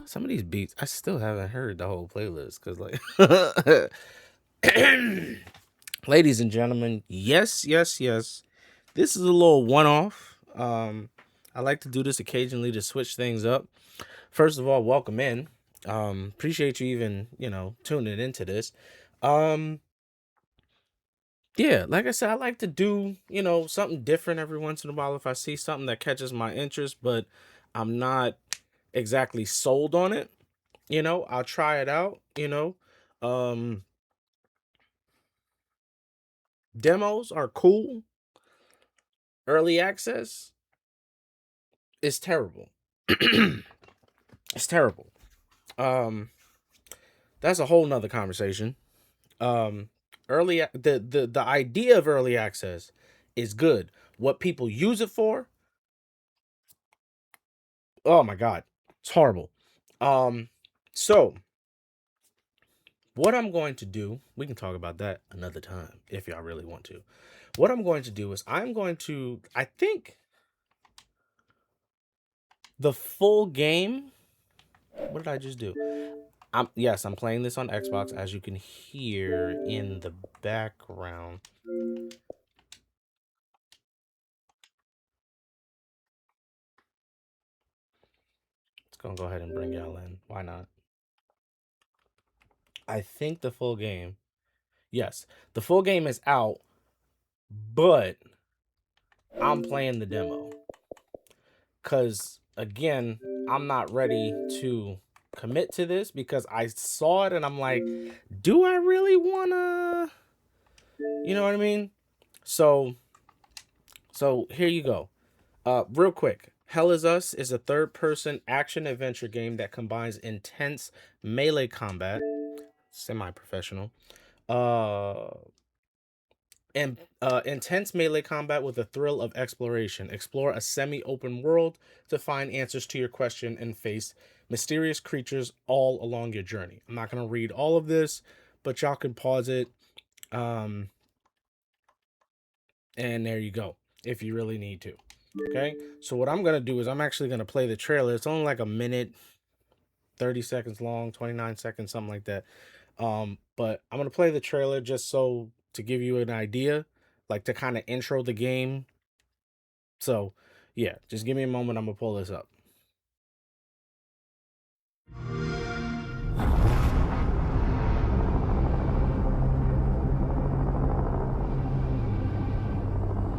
Some of these beats, I still haven't heard the whole playlist because, like, ladies and gentlemen, yes, this is a little one-off. I like to do this occasionally to switch things up. First of all, welcome in. Appreciate you even, tuning into this. Yeah, like I said, I like to do, something different every once in a while if I see something that catches my interest, but I'm not exactly sold on it. I'll try it out. Um, Demos are cool. Early access is terrible. It's terrible. Um, that's a whole nother conversation. Um, the idea of early access is good. What people use it for, oh my god, it's horrible. Um, so what I'm going to do, we can talk about that another time if y'all really want to. What I'm going to do is I think the full game. What did I just do? I'm playing this on Xbox, as you can hear in the background. It's gonna go ahead and bring y'all in. Why not? I think the full game. Yes, the full game is out, but I'm playing the demo. Cause again, I'm not ready to commit to this because I saw it and I'm like, do I really wanna, you know what I mean? So here you go. Real quick. Hell is Us is a third-person action adventure game that combines intense melee combat, semi-professional, uh, and intense melee combat with the thrill of exploration. Explore a semi-open world to find answers to your question and face mysterious creatures all along your journey. I'm not gonna read all of this, but y'all can pause it. Um, and there you go, if you really need to. Okay, so what I'm gonna do is I'm actually gonna play the trailer. It's only like a minute, 30 seconds long, 29 seconds, something like that. But I'm gonna play the trailer just so to give you an idea, like to kind of intro the game. So yeah, just give me a moment. I'm gonna pull this up.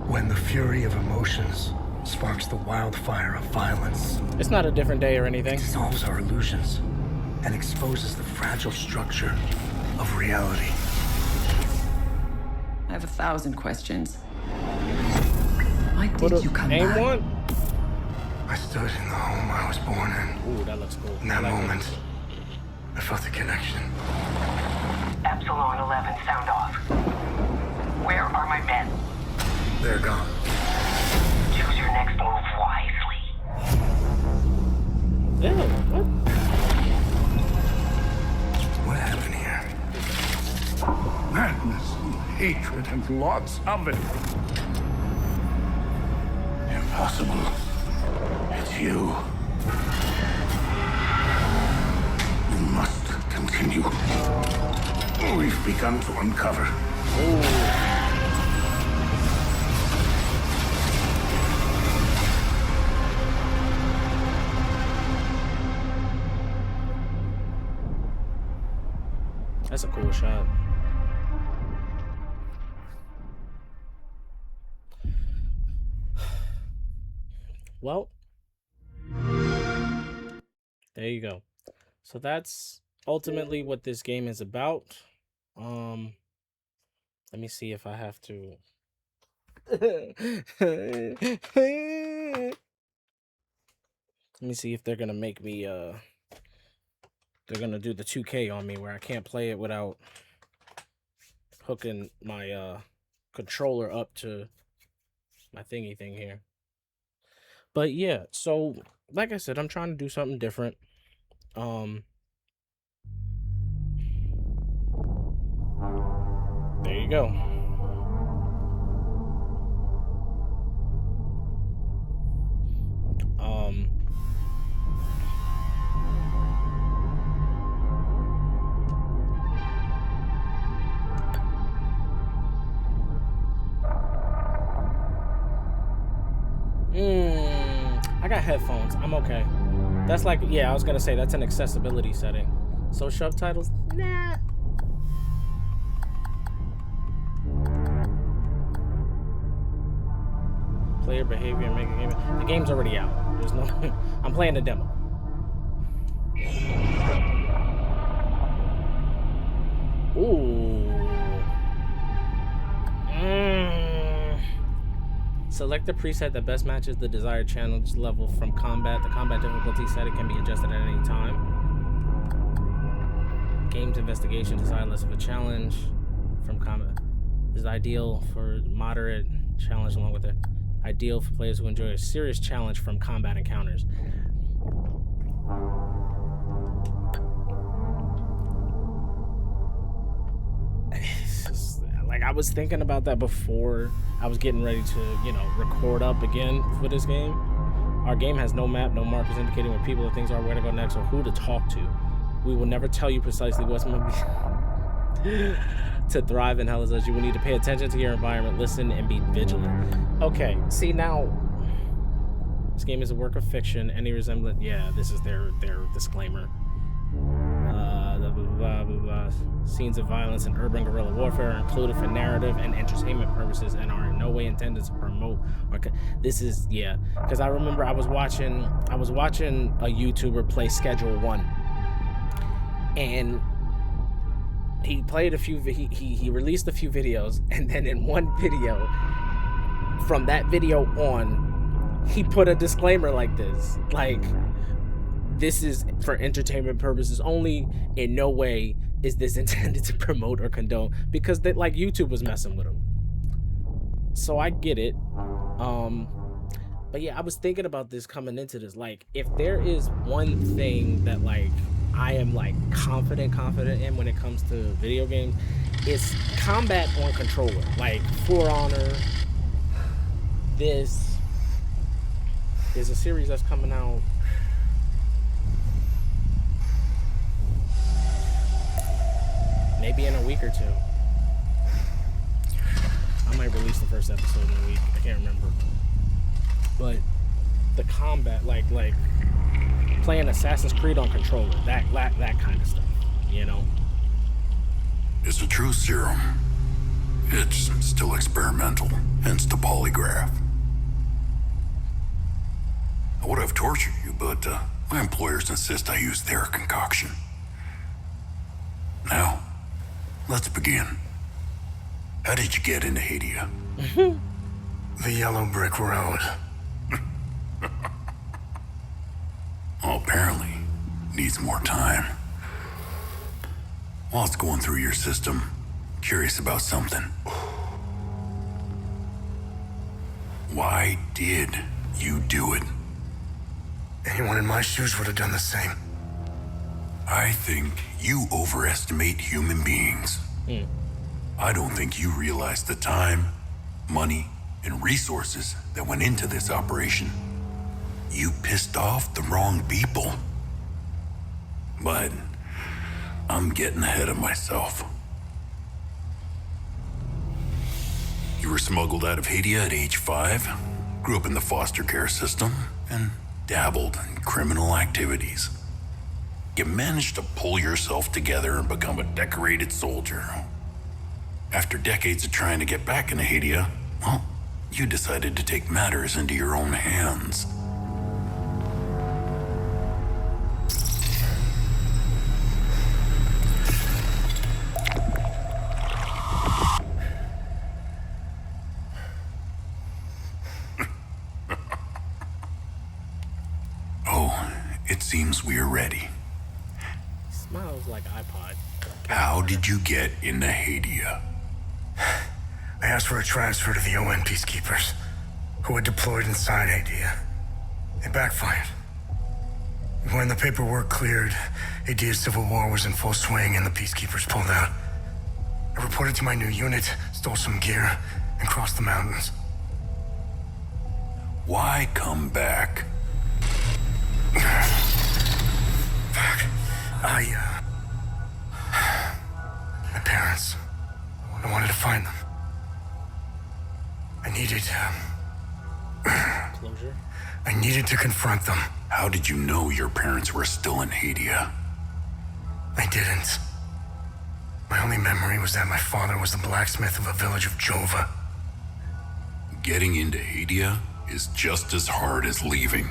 When the fury of emotions sparks the wildfire of violence, It's not a different day or anything. dissolves our illusions, and exposes the fragile structure of reality. I have 1,000 questions. Why did you come Aim back? one. I stood in the home I was born in. Ooh, that looks cool. In that I like moment, I felt a connection. Epsilon 11, sound off. Where are my men? They're gone. Choose your next move wisely. Ew, what? What happened here? Madness and hatred and lots of it. Impossible. It's you. We must continue. We've begun to uncover. That's a cool shot. Well, there you go. So that's ultimately what this game is about. Let me see if I have to. Let me see if they're gonna make me they're gonna do the 2K on me where I can't play it without hooking my controller up to my thingy thing here. But yeah, so like I said, I'm trying to do something different. There you go. I got headphones. I'm okay. That's like, yeah, I was gonna say that's an accessibility setting. So subtitles, nah. Player behavior and making game. The game's already out. There's no. I'm playing the demo. Ooh. Select the preset that best matches the desired challenge level from combat. The combat difficulty setting can be adjusted at any time. Game's investigation design less of a challenge from combat is ideal for moderate challenge, along with it ideal for players who enjoy a serious challenge from combat encounters. Like, I was thinking about that before I was getting ready to, you know, record up again for this game. Our game has no map, no markers indicating where people or things are, where to go next, or who to talk to. We will never tell you precisely what's going to be. To thrive in Hellas, you will need to pay attention to your environment, listen, and be vigilant. Okay, see, now, this game is a work of fiction. Any resemblance, yeah, this is their disclaimer. Blah, blah, blah. Scenes of violence and urban guerrilla warfare are included for narrative and entertainment purposes and are in no way intended to promote or this is, yeah, because I remember I was watching a YouTuber play Schedule 1, and he played a few, he released a few videos, and then in one video, from that video on, he put a disclaimer like this, like, this is for entertainment purposes only. In no way is this intended to promote or condone, because they, like, YouTube was messing with him. So I get it. But yeah, I was thinking about this coming into this. Like, if there is one thing that, like, I am, like, confident in when it comes to video games, it's combat on controller. Like, For Honor. This is a series that's coming out maybe in a week or two. I might release the first episode in a week. I can't remember. But the combat, like playing Assassin's Creed on controller, that kind of stuff, you know? It's a true serum. It's still experimental, hence the polygraph. I would have tortured you, but my employers insist I use their concoction. Now, let's begin. How did you get into Hadia? The Yellow Brick Road. Oh, apparently, needs more time. While it's going through your system, curious about something. Why did you do it? Anyone in my shoes would have done the same. I think you overestimate human beings. I don't think you realize the time, money, and resources that went into this operation. You pissed off the wrong people. But I'm getting ahead of myself. You were smuggled out of Hadia at age 5, grew up in the foster care system, and dabbled in criminal activities. You managed to pull yourself together and become a decorated soldier. After decades of trying to get back into Hadia, well, you decided to take matters into your own hands. Oh, it seems we are ready. Smiles like iPod. How did you get into Hadia? I asked for a transfer to the UN peacekeepers, who had deployed inside Hadia. It backfired. When the paperwork cleared, Hadia's civil war was in full swing and the peacekeepers pulled out. I reported to my new unit, stole some gear, and crossed the mountains. Why come back? Fuck. My parents. I wanted to find them. I needed, Closure. I needed to confront them. How did you know your parents were still in Hadia? I didn't. My only memory was that my father was the blacksmith of a village of Jova. Getting into Hadia is just as hard as leaving.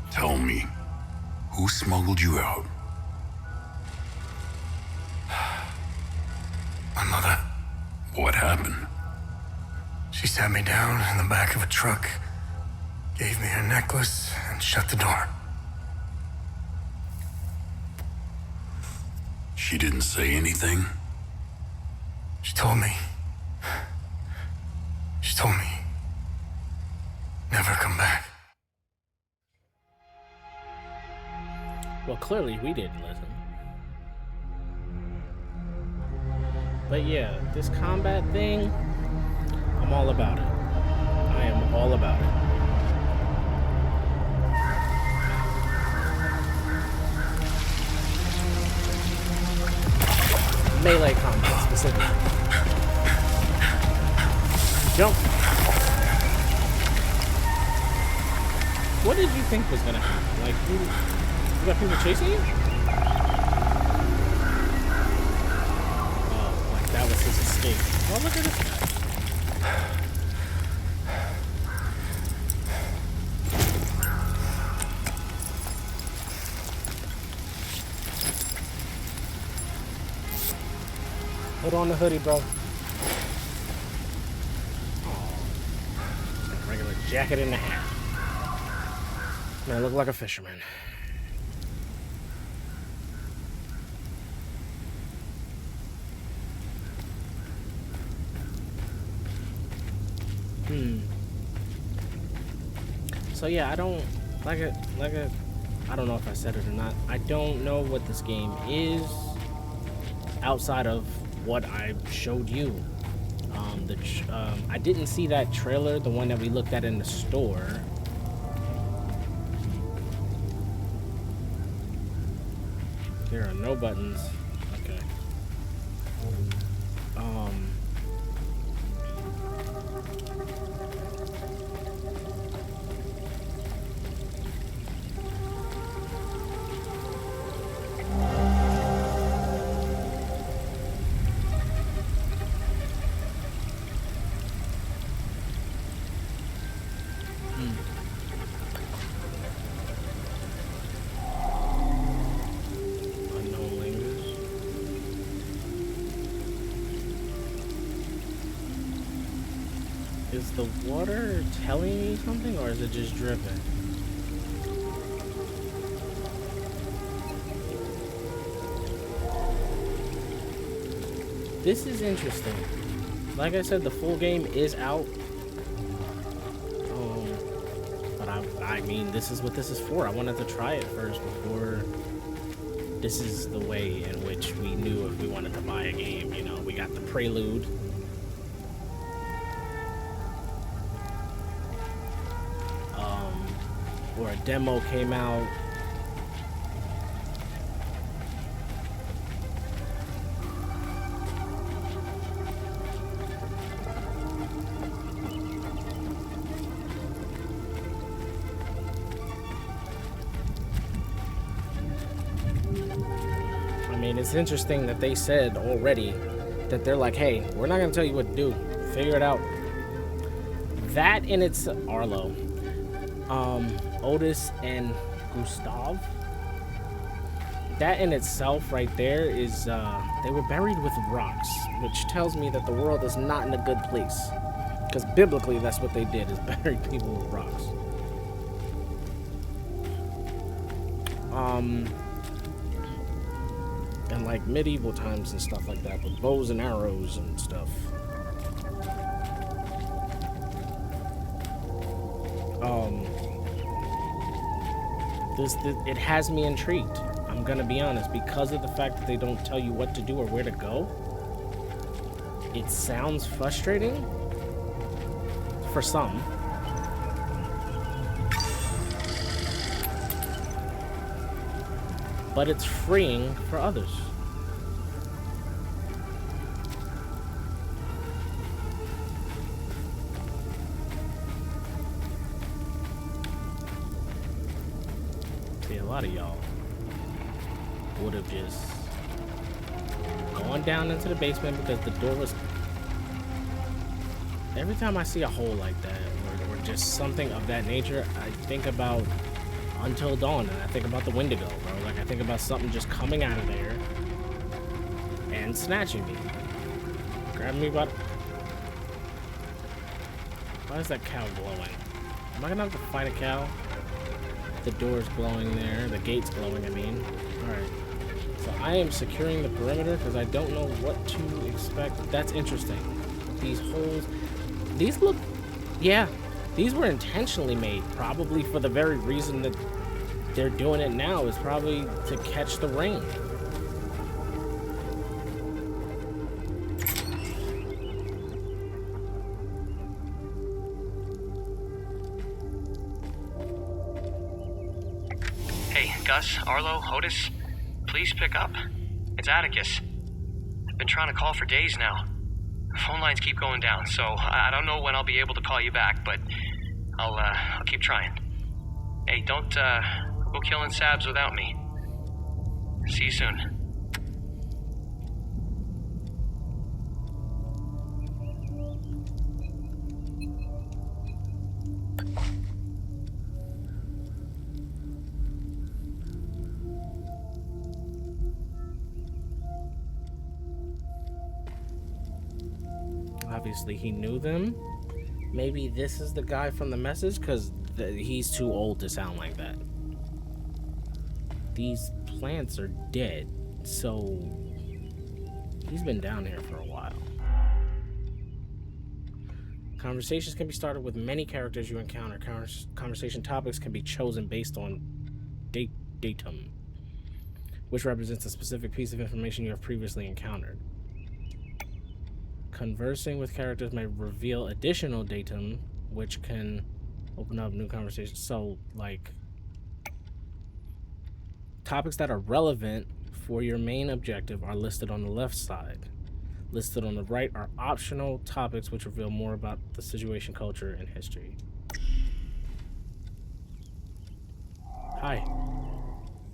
Tell me, who smuggled you out? My mother. What happened? She sat me down in the back of a truck, gave me her necklace, and shut the door. She didn't say anything? She told me, never come back. Well, clearly we didn't listen. But yeah, this combat thing, I'm all about it. I am all about it. Melee combat specifically. Jump. What did you think was gonna happen? Like, you got people chasing you? Oh, like that was his escape. Oh, look at this guy. Put on the hoodie, bro. Oh, regular jacket and a hat. Man, I look like a fisherman. So yeah, I don't I don't know if I said it or not. I don't know what this game is outside of what I showed you. I didn't see that trailer, the one that we looked at in the store. There are no buttons. Okay. Unknown language. Is the water telling me something, or is it just dripping? This is interesting. Like I said, the full game is out. But I mean, this is what this is for. I wanted to try it first before. This is the way in which we knew if we wanted to buy a game. You know, we got the prelude. Or a demo came out. I mean, it's interesting that they said already that they're like, hey, we're not gonna tell you what to do. Figure it out. That in its Arlo. Otis and Gustav. That in itself right there is, they were buried with rocks, which tells me that the world is not in a good place. Because biblically, that's what they did, is bury people with rocks. And like medieval times and stuff like that with bows and arrows and stuff. It has me intrigued. I'm gonna be honest, because of the fact that they don't tell you what to do or where to go. It sounds frustrating for some. But it's freeing for others. See, a lot of y'all would have just gone down into the basement because the door was... Every time I see a hole like that, or just something of that nature, I think about Until Dawn, and I think about the Wendigo, bro. Like, I think about something just coming out of there and snatching me. Grabbing me by... Why is that cow glowing? Am I gonna have to fight a cow? The door's glowing there. The gate's glowing, I mean. Alright. So I am securing the perimeter because I don't know what to expect. That's interesting. These holes... These look... Yeah. These were intentionally made, probably for the very reason that they're doing it now, is probably to catch the rain. Hey, Gus, Arlo, Otis, please pick up. It's Atticus. I've been trying to call for days now. Phone lines keep going down, so I don't know when I'll be able to call you back, but I'll keep trying. Hey, don't go killing Sabs without me. See you soon. Obviously, he knew them. Maybe this is the guy from the message, because he's too old to sound like that. These plants are dead, so he's been down here for a while. Conversations can be started with many characters you encounter. Conversation topics can be chosen based on datum, which represents a specific piece of information you have previously encountered. Conversing with characters may reveal additional datum, which can open up new conversations. So, like, topics that are relevant for your main objective are listed on the left side. Listed on the right are optional topics which reveal more about the situation, culture, and history. Hi.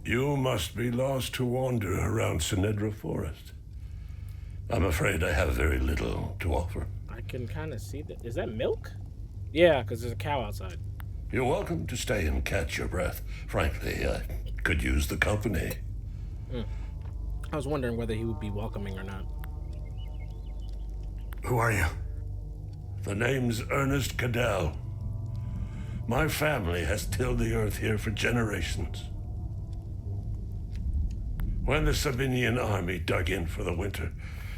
You must be lost to wander around Sinedra Forest. I'm afraid I have very little to offer. I can kind of see that. Is that milk? Yeah, because there's a cow outside. You're welcome to stay and catch your breath. Frankly, I could use the company. I was wondering whether he would be welcoming or not. Who are you? The name's Ernest Cadell. My family has tilled the earth here for generations. When the Sabinian army dug in for the winter,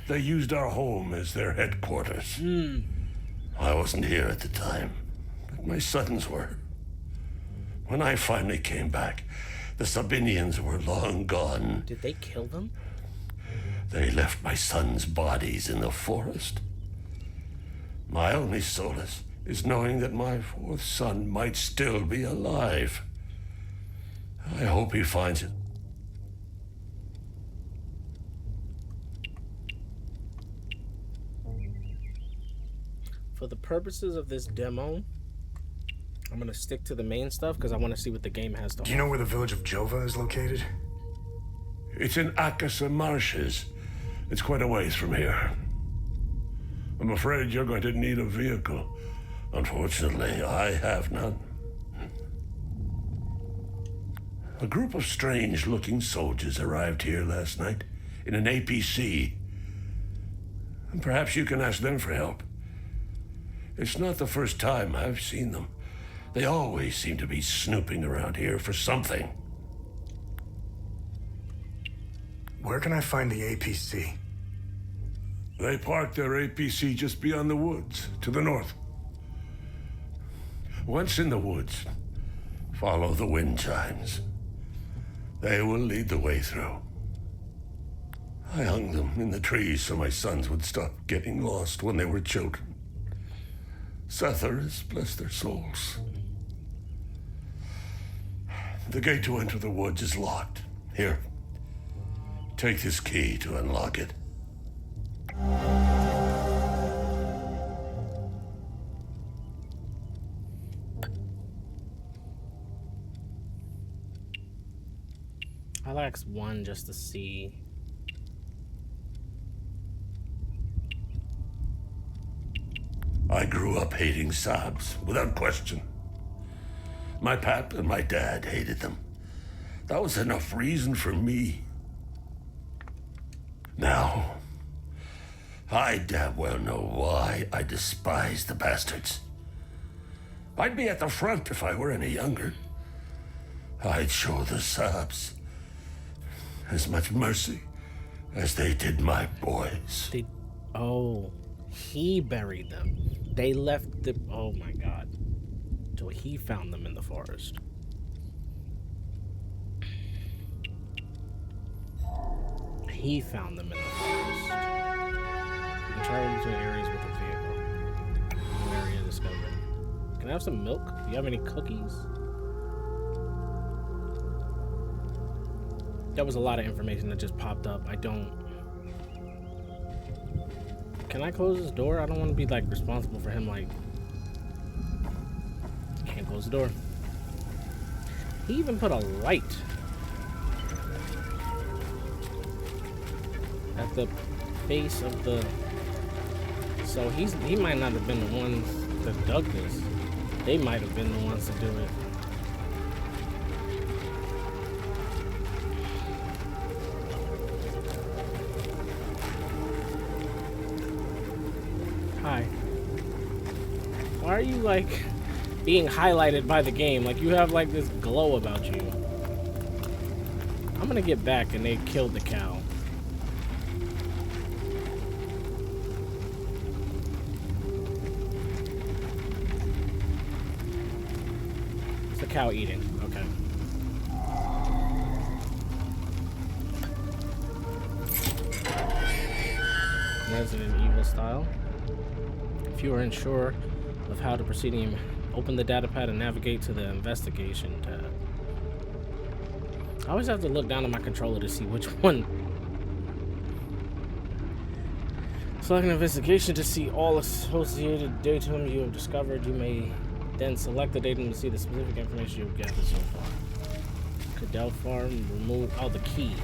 they used our home as their headquarters. I wasn't here at the time, but my sons were. When I finally came back, the Sabinians were long gone. Did they kill them? They left my sons' bodies in the forest. My only solace is knowing that my fourth son might still be alive. I hope he finds it. For the purposes of this demo, I'm going to stick to the main stuff because I want to see what the game has to offer. Do you know where the village of Jova is located? It's in Akasa Marshes. It's quite a ways from here. I'm afraid you're going to need a vehicle. Unfortunately, I have none. A group of strange-looking soldiers arrived here last night in an APC. And perhaps you can ask them for help. It's not the first time I've seen them. They always seem to be snooping around here for something. Where can I find the APC? They parked their APC just beyond the woods, to the north. Once in the woods, follow the wind chimes. They will lead the way through. I hung them in the trees so my sons would stop getting lost when they were children. Setharus, bless their souls. The gate to enter the woods is locked. Here, take this key to unlock it. I'll ask one just to see. I grew up hating Sabs, without question. My pap and my dad hated them. That was enough reason for me. Now, I damn well know why I despise the bastards. I'd be at the front if I were any younger. I'd show the Sabs as much mercy as they did my boys. Oh, he buried them. They left the... Oh my god. So he found them in the forest. He found them in the forest. You can travel between areas with a vehicle. New area discovered. Can I have some milk? Do you have any cookies? That was a lot of information that just popped up. I don't... Can I close this door? I don't want to be, like, responsible for him, like... Can't close the door. He even put a light at the base of the... So he might not have been the ones that dug this. They might have been the ones to do it. Hi. Why are you, like, being highlighted by the game? Like, you have, like, this glow about you. I'm gonna get back and they killed the cow. It's the cow eating. Okay. Resident Evil style. If you are unsure of how to proceed, open the datapad and navigate to the investigation tab. I always have to look down at my controller to see which one. Select an investigation to see all associated datum you have discovered. You may then select the datum to see the specific information you've gathered so far. Cadell Farm, remove, oh, the key.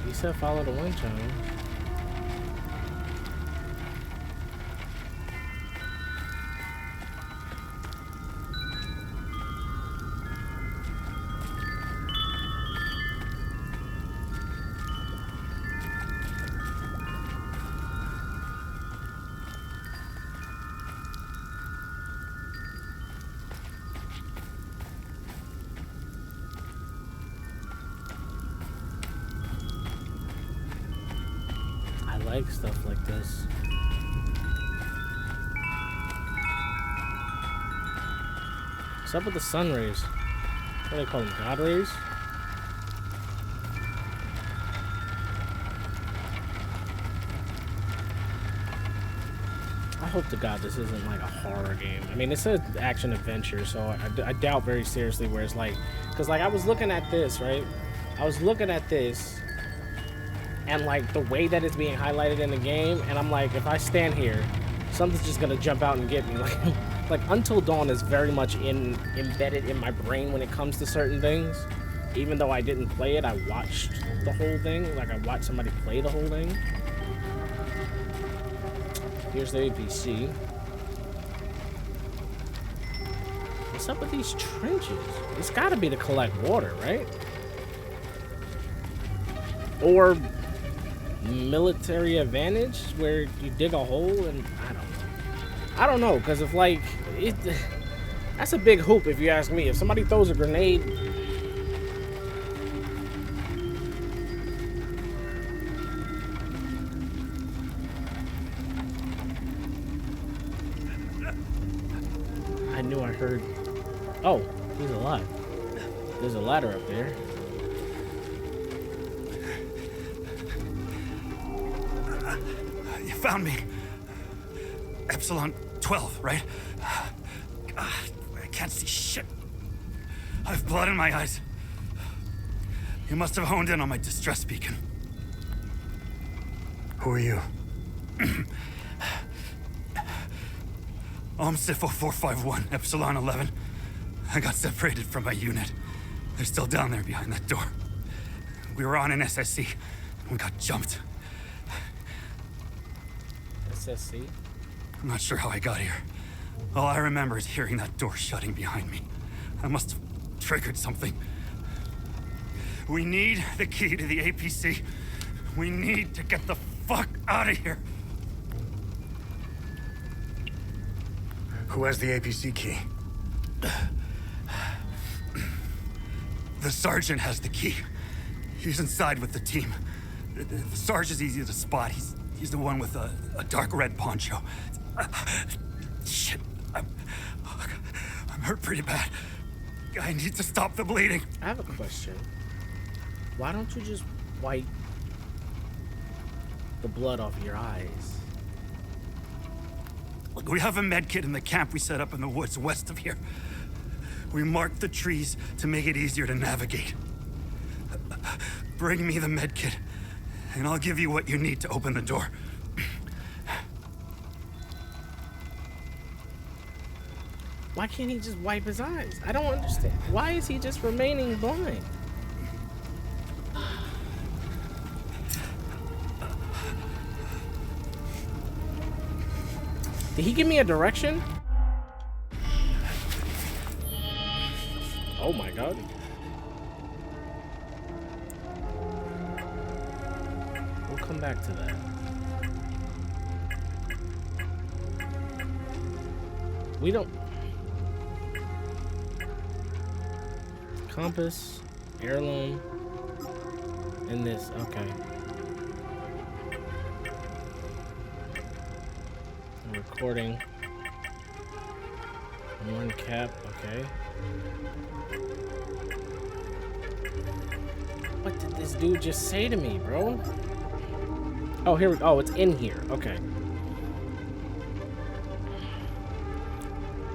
He said follow the wind chime. I like stuff like this. What's up with the sun rays? What do they call them? God rays? I hope to God this isn't like a horror game. I mean, it's an action adventure, so I doubt very seriously where it's like... Because, like, I was looking at this, right? I was looking at this, and, like, the way that it's being highlighted in the game, and I'm like, if I stand here, something's just gonna jump out and get me. Like Until Dawn is very much embedded in my brain when it comes to certain things. Even though I didn't play it, I watched the whole thing. Like, I watched somebody play the whole thing. Here's the APC. What's up with these trenches? It's gotta be to collect water, right? Or military advantage where you dig a hole and I don't know, because if like it, That's a big hoop if you ask me. If somebody throws a grenade... I knew I heard... Oh, he's alive. There's a ladder up there. You found me. Epsilon 12, right? I can't see shit. I have blood in my eyes. You must have honed in on my distress beacon. Who are you? OMSIF 0451, Epsilon 11. I got separated from my unit. They're still down there behind that door. We were on an SSC. We got jumped. SSC? I'm not sure how I got here. All I remember is hearing that door shutting behind me. I must have triggered something. We need the key to the APC. We need to get the fuck out of here. Who has the APC key? The sergeant has the key. He's inside with the team. The sergeant's easy to spot. He's the one with a dark red poncho. Shit. I'm hurt pretty bad. I need to stop the bleeding. I have a question. Why don't you just wipe the blood off your eyes? Look, we have a med kit in the camp we set up in the woods west of here. We marked the trees to make it easier to navigate. Bring me the med kit, and I'll give you what you need to open the door. Why can't he just wipe his eyes? I don't understand. Why is he just remaining blind? Did he give me a direction? Oh my god. We'll come back to that. We don't... Compass, heirloom, and this. Okay. Recording. One cap. Okay. What did this dude just say to me, bro? Oh, here we go. Oh, it's in here. Okay.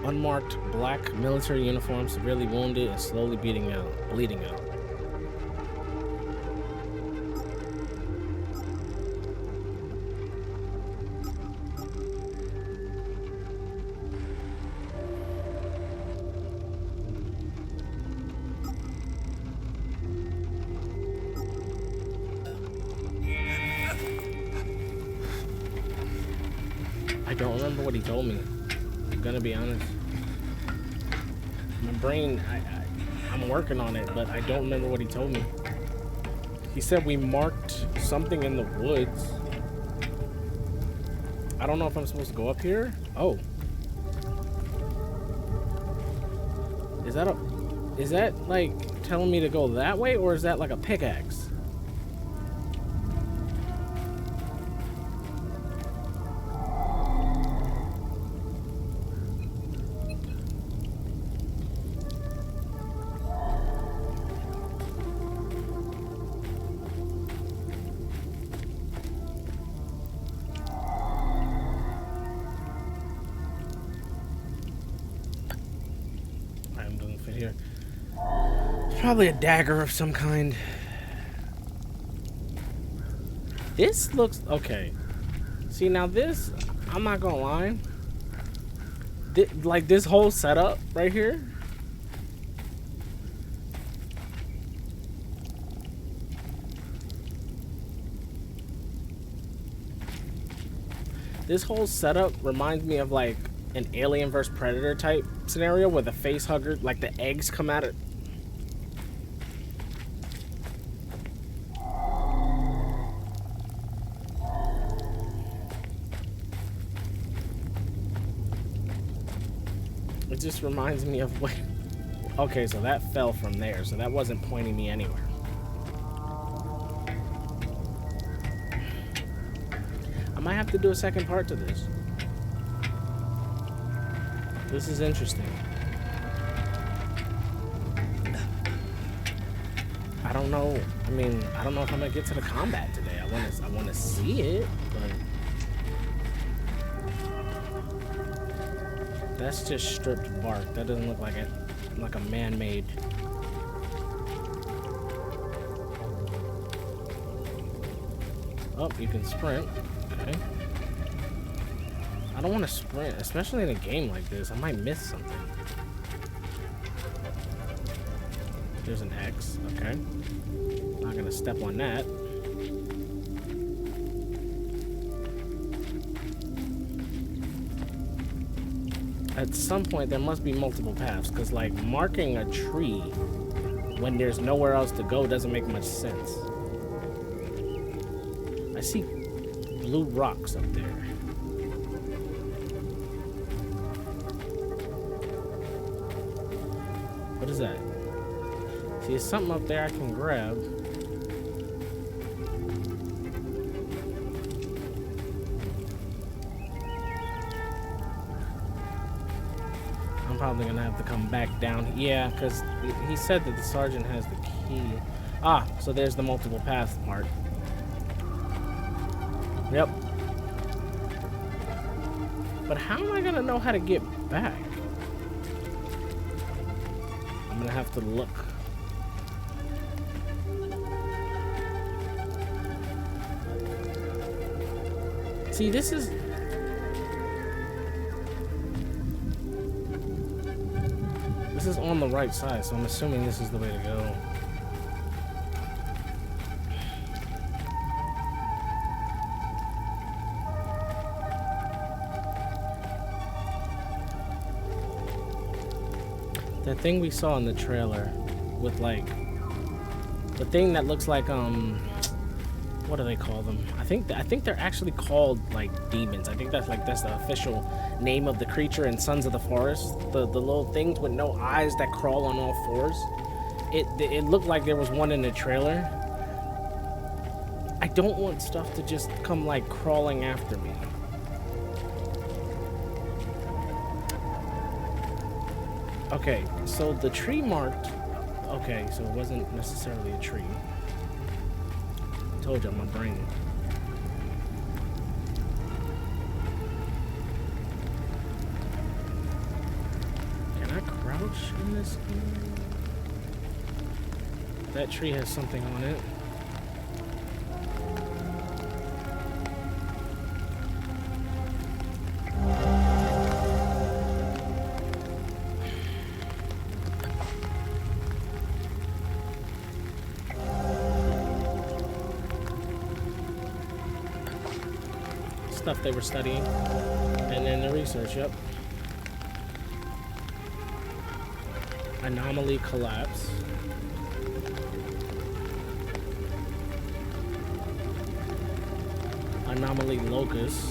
Unmarked black military uniform, severely wounded and slowly bleeding out. I don't remember what he told me. I'm gonna be honest. My brain, I'm working on it, but I don't remember what he told me. He said we marked something in the woods. I don't know if I'm supposed to go up here. Oh. Is that like telling me to go that way, or is that like a pickaxe? Here. Probably a dagger of some kind. This looks okay. See, now this, I'm not gonna lie. Like this whole setup right here. This whole setup reminds me of like an Alien vs Predator type scenario where the face hugger, like the eggs come out of... It It just reminds me of what... Okay, so that fell from there, so that wasn't pointing me anywhere. I might have to do a second part to this. This is interesting. I don't know. I mean, I don't know if I'm gonna get to the combat today. I wanna see it, but that's just stripped bark. That doesn't look like a man-made. Oh, you can sprint. Okay. I don't want to sprint, especially in a game like this. I might miss something. There's an X. Okay. Not gonna step on that. At some point, there must be multiple paths, because, like, marking a tree when there's nowhere else to go doesn't make much sense. I see blue rocks up there. What is that? See, there's something up there I can grab. I'm probably gonna have to come back down. Yeah, because he said that the sergeant has the key. Ah, so there's the multiple paths part. Yep. But how am I gonna know how to get back? I'm gonna have to look. See, this is... This is on the right side, so I'm assuming this is the way to go. That thing we saw in the trailer with, like, the thing that looks like, what do they call them? I think they're actually called, like, demons. I think that's the official name of the creature in Sons of the Forest. The little things with no eyes that crawl on all fours. It looked like there was one in the trailer. I don't want stuff to just come, like, crawling after me. Okay, so the tree marked... Okay, so it wasn't necessarily a tree. I told you, my brain. Can I crouch in this game? That tree has something on it. Stuff they were studying, and then the research. Yep. Anomaly collapse. Anomaly locus.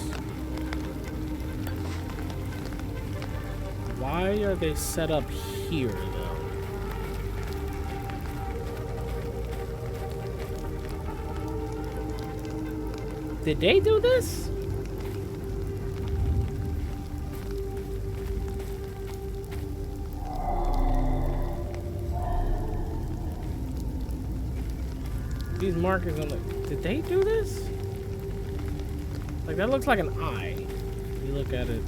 Why are they set up here though? Did they do this? These markers on the... Did they do this? Like, that looks like an eye. If you look at it.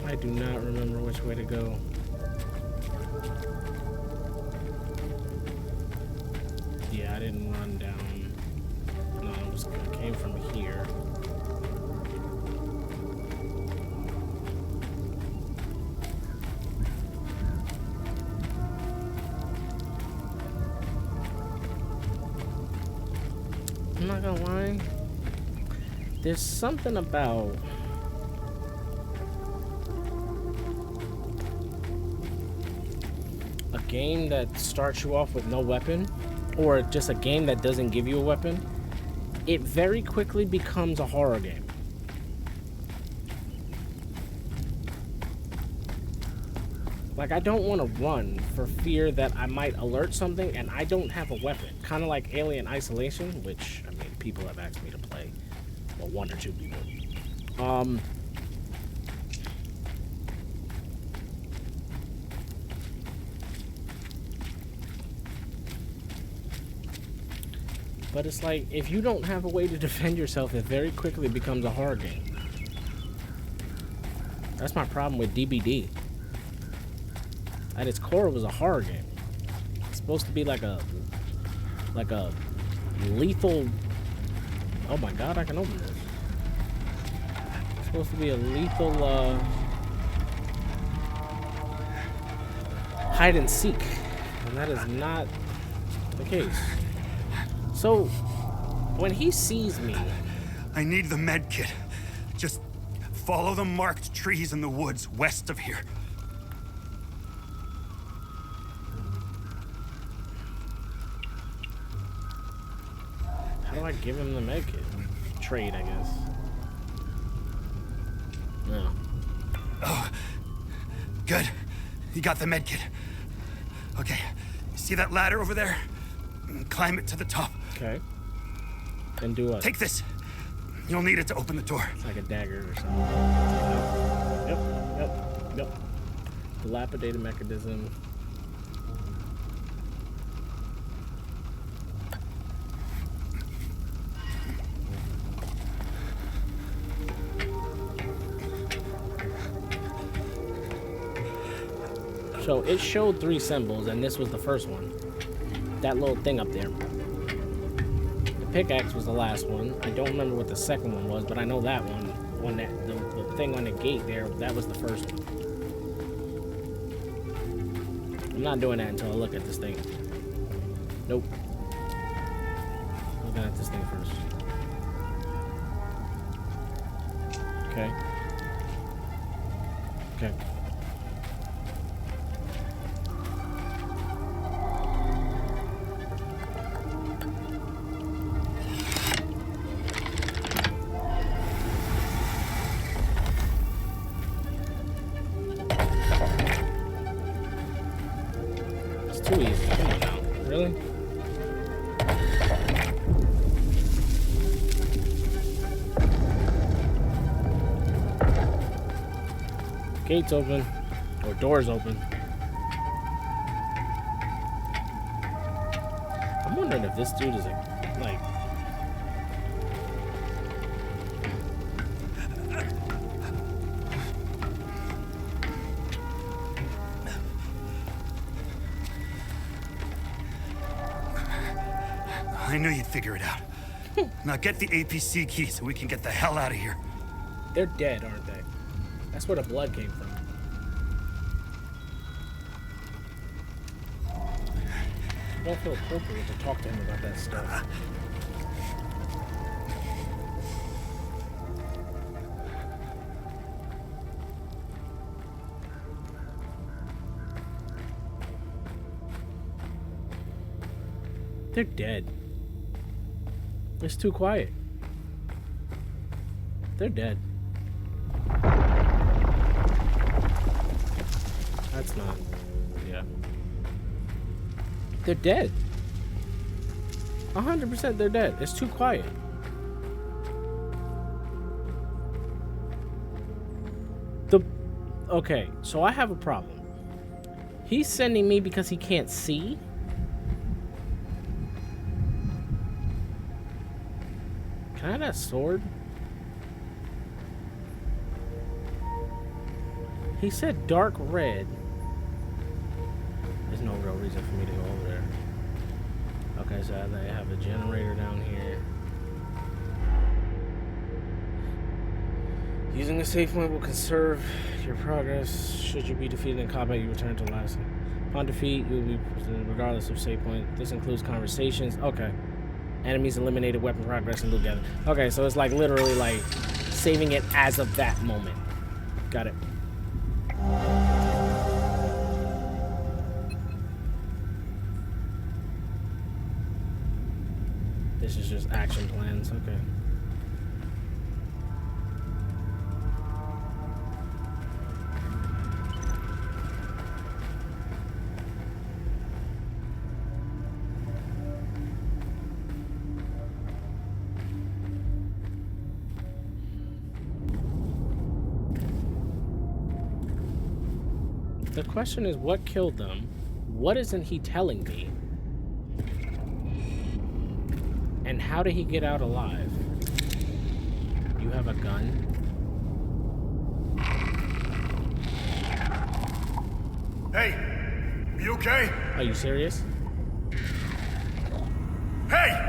I do not remember which way to go. Yeah, I didn't run down. No, I came from here. I'm not gonna lie. There's something about a game that starts you off with no weapon, or just a game that doesn't give you a weapon, it very quickly becomes a horror game. Like, I don't want to run for fear that I might alert something and I don't have a weapon. Kind of like Alien Isolation, which, I mean, people have asked me to play. Well, 1 or 2 people. But it's like, if you don't have a way to defend yourself, it very quickly becomes a horror game. That's my problem with DBD. At its core, it was a horror game. It's supposed to be like a lethal. Oh my god, I can open this. It's supposed to be a lethal hide and seek, and that is not the case. So when he sees me, I need the med kit. Just follow the marked trees in the woods west of here. how do I give him the med kit? Trade, I guess. No. Oh, good. You got the med kit. Okay, see that ladder over there? Climb it to the top. Okay. And do what? Take this. You'll need it to open the door. It's like a dagger or something. Yep. Dilapidated mechanism. So it showed 3 symbols, and this was the first one. That little thing up there. The pickaxe was the last one. I don't remember what the second one was, but I know that one. The thing on the gate there, that was the first one. I'm not doing that until I look at this thing. Nope. Looking at this thing first. Okay. Okay. Too easy. Come on now. Really? Gates open. Or doors open. I'm wondering if this dude is like I knew you'd figure it out. Now get the APC key so we can get the hell out of here. they're dead, aren't they? That's where the blood came from. I don't feel appropriate to talk to him about that stuff. They're dead. It's too quiet. They're dead. That's not. Yeah. They're dead. 100% they're dead. It's too quiet. Okay, so I have a problem. He's sending me because he can't see. Can I have that sword? He said dark red. There's no real reason for me to go over there. Okay, so they have a generator down here. Using a safe point will conserve your progress. Should you be defeated in combat, you return to last. Upon defeat, you will be regardless of save point. This includes conversations. Okay. Enemies eliminated, weapon progress, and loot gather. Okay, so it's like literally like saving it as of that moment. Got it. This is just action plans. Okay. The question is, what killed them? What isn't he telling me? And how did he get out alive? You have a gun? Hey, are you okay? Are you serious? Hey!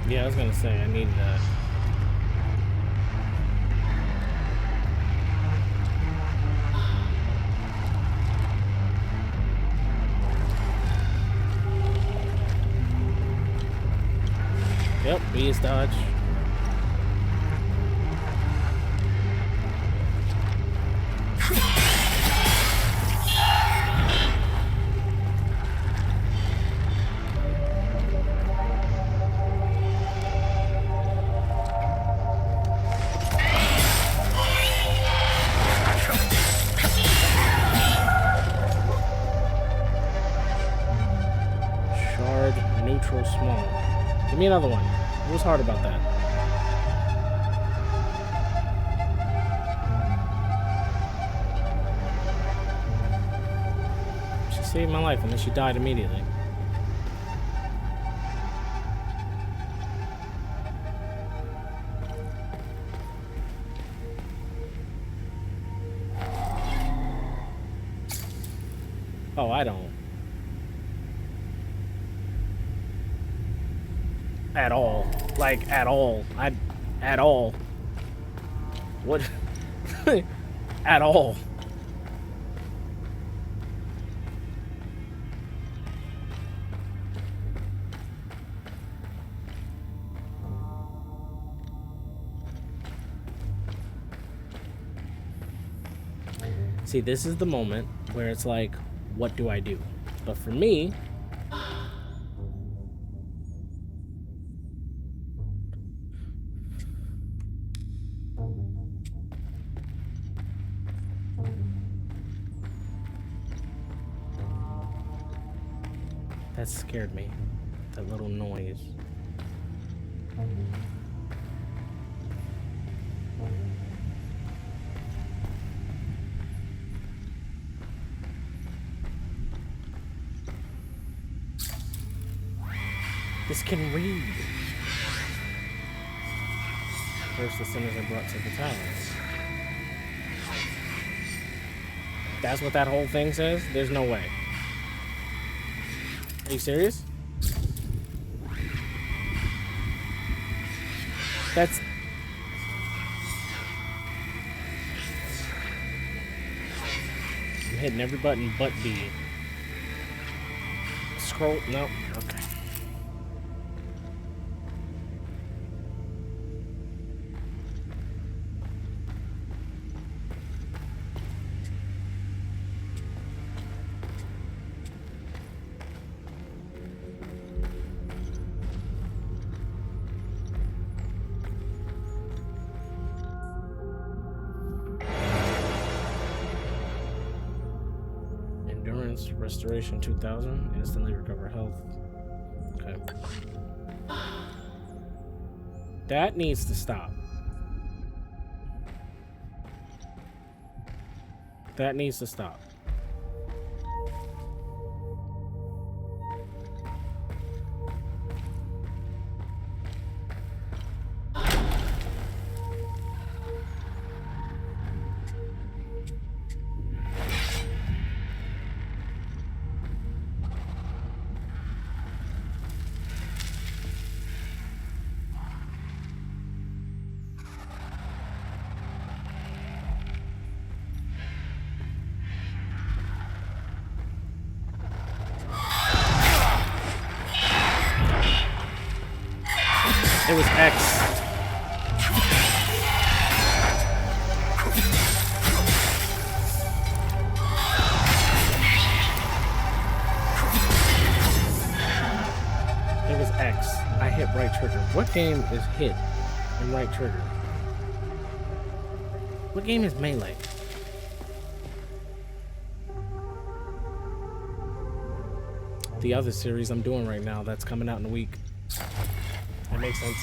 Yeah, I was gonna say I need that. Yep, B is dodge. Neutral small. Give me another one. What was hard about that? She saved my life and then she died immediately. Oh, I don't. At all. Like, at all. At all. What? At all. See, this is the moment where it's like, what do I do? But for me, that scared me. That little noise. This can read. First, the sinners are brought to the tower. That's what that whole thing says? There's no way. Are you serious? That's... I'm hitting every button but B. Scroll... No. Okay. Restoration 2000, instantly recover health. Okay. That needs to stop. That needs to stop. It was X. It was X. I hit right trigger. What game is hit and right trigger? What game is melee? The other series I'm doing right now that's coming out in a week. That makes sense.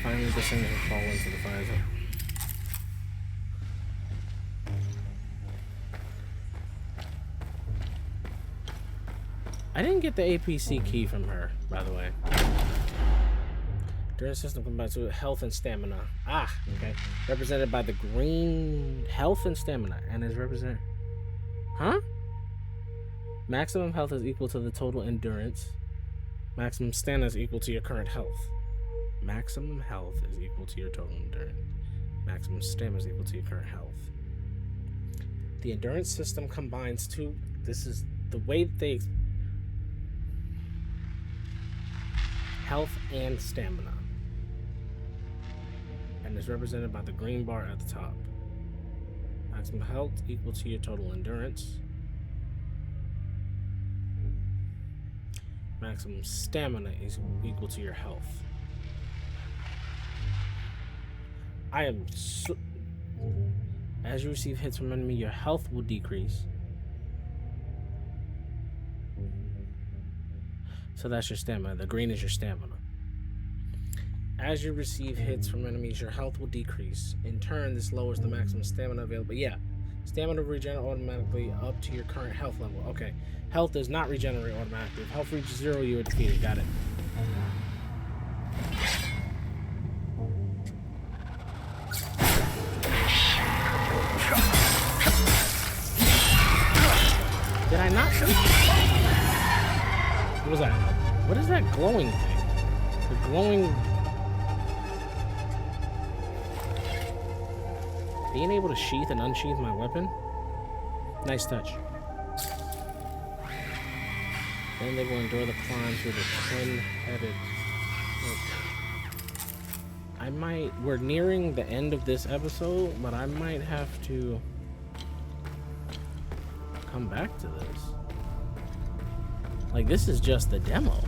Finally, the sinners fall into the fire zone. I didn't get the APC key from her, by the way. During system combines with health and stamina. Ah, okay. Represented by the green health and stamina, and is represented. Huh? Maximum health is equal to the total endurance. Maximum stamina is equal to your current health. Maximum health is equal to your total endurance. Maximum stamina is equal to your current health. The endurance system combines two. This is the way that they. Health and stamina. And is represented by the green bar at the top. Maximum health equal to your total endurance. Maximum stamina is equal to your health. I am so... As you receive hits from enemy, your health will decrease. So that's your stamina. The green is your stamina. As you receive hits from enemies, your health will decrease. In turn, this lowers the maximum stamina available. Yeah. Stamina will regenerate automatically up to your current health level. Okay. Health does not regenerate automatically. If health reaches 0, you are defeated. Got it. Did I not see? What was that? What is that glowing thing? The glowing... Being able to sheath and unsheath my weapon? Nice touch. Then they will endure the climb through the twin-headed... we're nearing the end of this episode, but I might have to come back to this. Like, this is just the demo.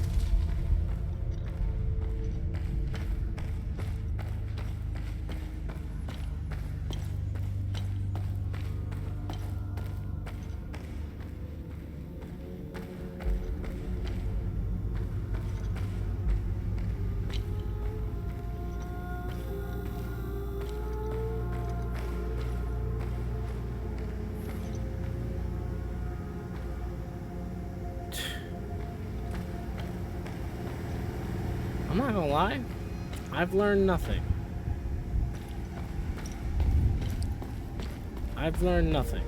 I'm not gonna lie, I've learned nothing. I've learned nothing.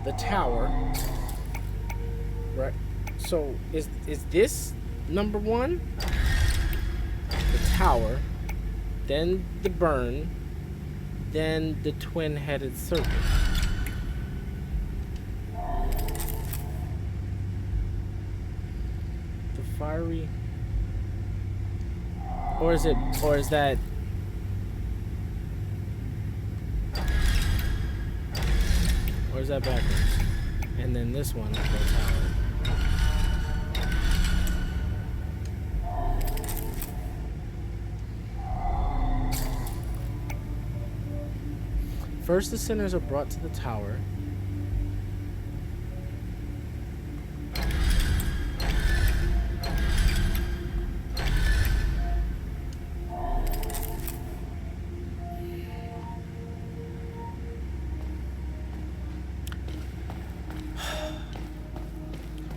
The tower, right? So is this number one? The tower, then the burn, then the twin-headed serpent. The fiery, or is that? Or is that backwards? And then this one, the tower. First, the sinners are brought to the tower.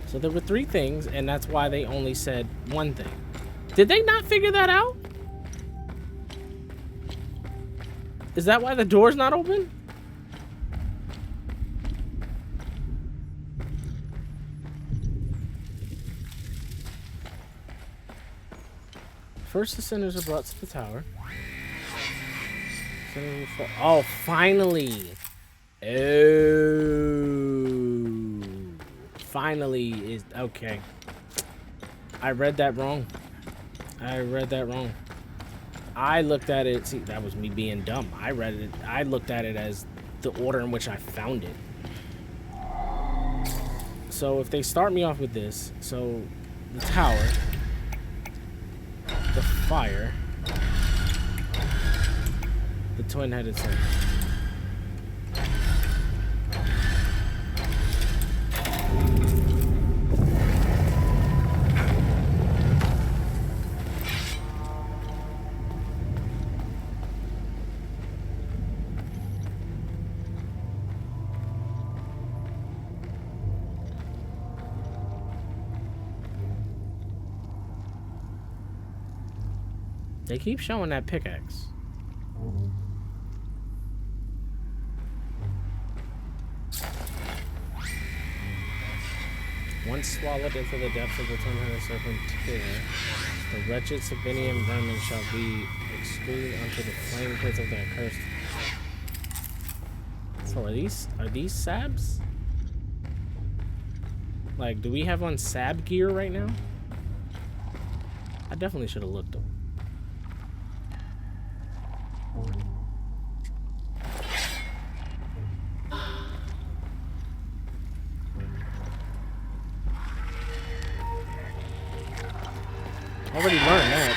So there were 3 things, and that's why they only said one thing. Did they not figure that out? Is that why the door's not open? First, the sinners are brought to the tower. Oh, finally! Oh, finally is okay. I read that wrong. I looked at it. See, that was me being dumb. I looked at it as the order in which I found it. So if they start me off with this, so the tower, the fire, the twin-headed serpent. They keep showing that pickaxe. Once swallowed into the depths of the twin-headed serpent tear, the wretched Sabinian vermin shall be excluded unto the flame pits of their accursed. So are these Sabs? Like, do we have on Sab gear right now? I definitely should have looked them. Already learned that.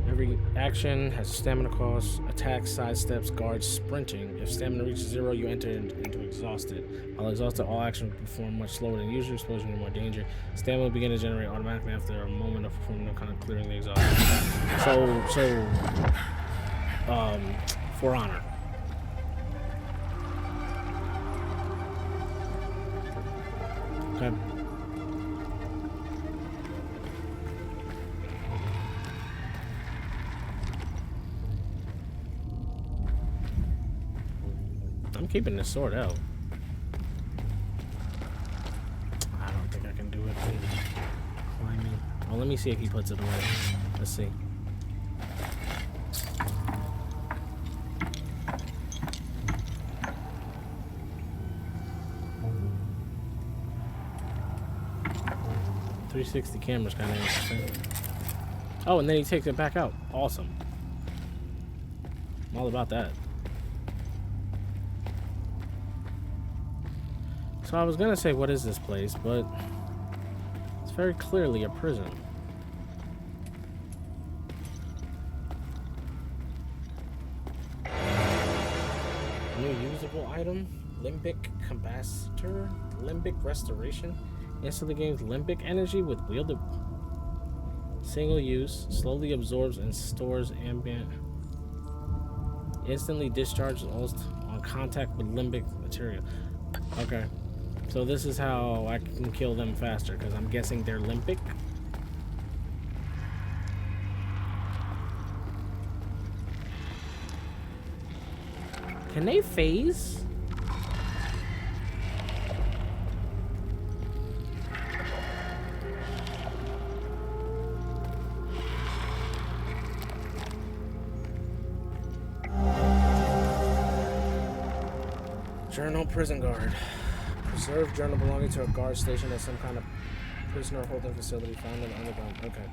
Every action has stamina cost, attacks, sidesteps, guards, sprinting. If stamina reaches 0, you enter into exhausted. While exhausted, all actions perform much slower than usual, exposing to more danger. Stamina will begin to generate automatically after a moment of performing, kind of clearing the exhaustion. For honor. Okay. I'm keeping this sword out. Oh, let me see if he puts it away. Let's see. .360 camera's kind of interesting. Oh, and then he takes it back out. Awesome. I'm all about that. So I was gonna say, what is this place? But it's very clearly a prison. New usable item, Limbic Capacitor, Limbic Restoration. Instantly gains limbic energy with wielded single use, slowly absorbs and stores ambient. Instantly discharges on contact with limbic material. Okay. So this is how I can kill them faster, because I'm guessing they're limbic. Can they phase? Journal prison guard. Preserve journal belonging to a guard station at some kind of prisoner holding facility found in the underground. Okay.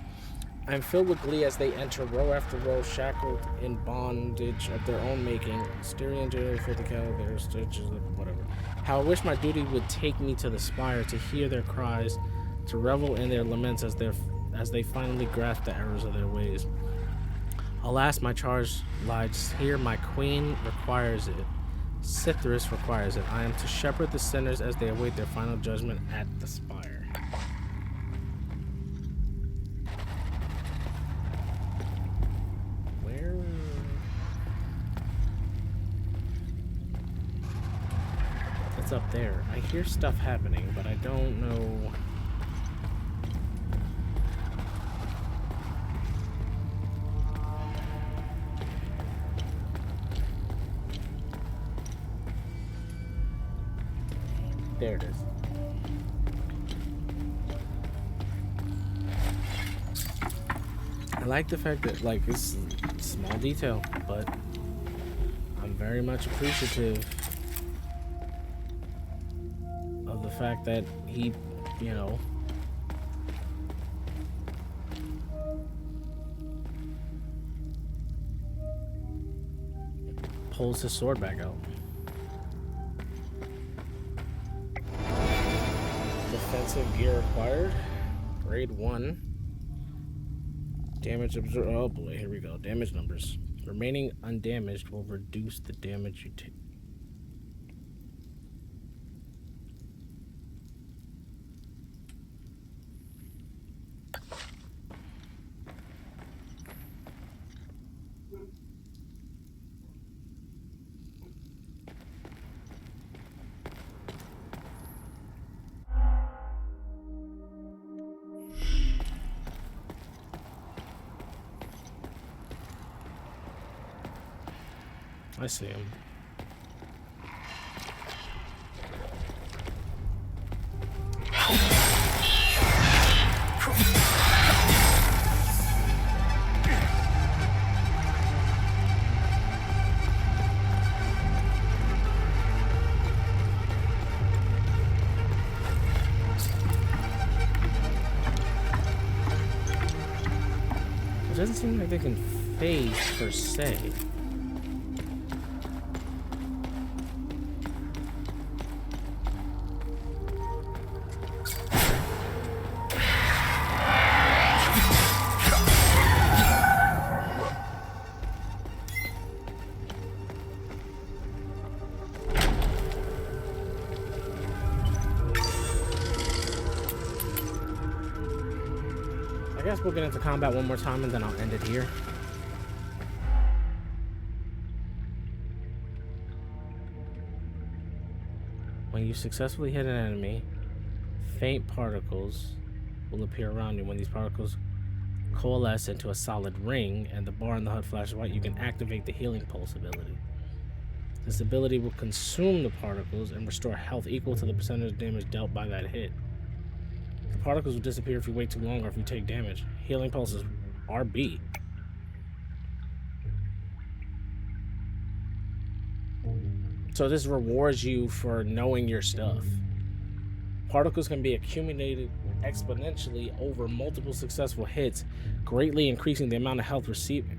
I am filled with glee as they enter row after row, shackled in bondage of their own making. Styrian generally filled the cattle, their stitches, whatever. How I wish my duty would take me to the spire to hear their cries, to revel in their laments as they finally grasp the errors of their ways. Alas, my charge lies here. My queen requires it. Cithris requires it. I am to shepherd the sinners as they await their final judgment at the spire. Where? It's up there. I hear stuff happening, but I don't know. There it is. I like the fact that, like, it's a small detail, but I'm very much appreciative of the fact that he, you know, pulls his sword back out. Defensive gear acquired. Grade 1. Damage absorbed. Oh boy, here we go. Damage numbers. Remaining undamaged will reduce the damage you take. I see him. It doesn't seem like they can phase per se. I guess we'll get into combat one more time and then I'll end it here. When you successfully hit an enemy, faint particles will appear around you. When these particles coalesce into a solid ring and the bar in the HUD flashes white, you can activate the healing pulse ability. This ability will consume the particles and restore health equal to the percentage of damage dealt by that hit. The particles will disappear if you wait too long or if you take damage. Healing pulse is RB. So this rewards you for knowing your stuff. Particles can be accumulated exponentially over multiple successful hits, greatly increasing the amount of health received.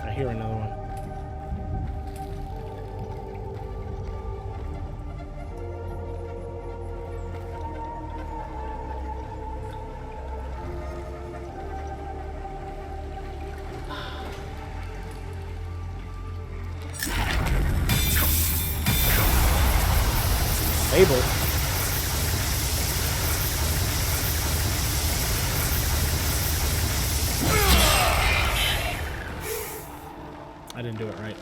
I hear another one. Fable. I didn't do it right.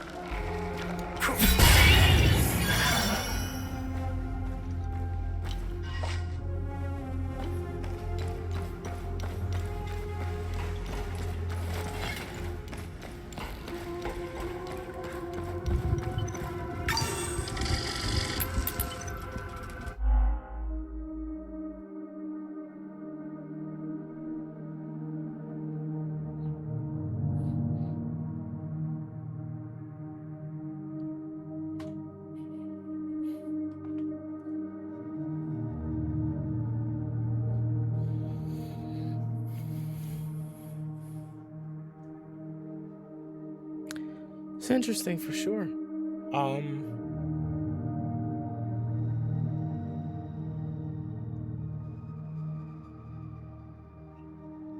It's interesting for sure.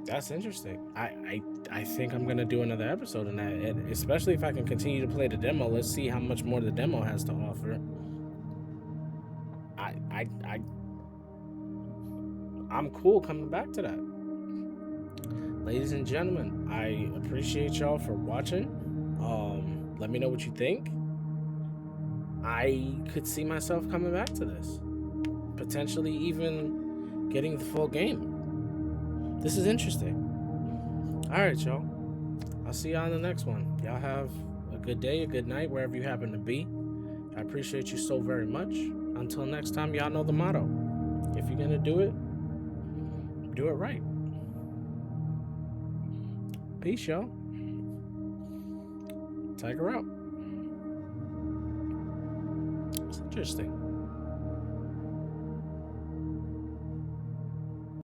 That's interesting. I think I'm gonna do another episode on that, and especially if I can continue to play the demo. Let's see how much more the demo has to offer. I'm cool coming back to that. Ladies and gentlemen, I appreciate y'all for watching. Let me know what you think. I could see myself coming back to this, potentially even getting the full game. This is interesting. All right, y'all. I'll see y'all in the next one. Y'all have a good day, a good night, wherever you happen to be. I appreciate you so very much. Until next time, y'all know the motto. If you're gonna do it right. Peace, y'all. Tiger out. It's interesting.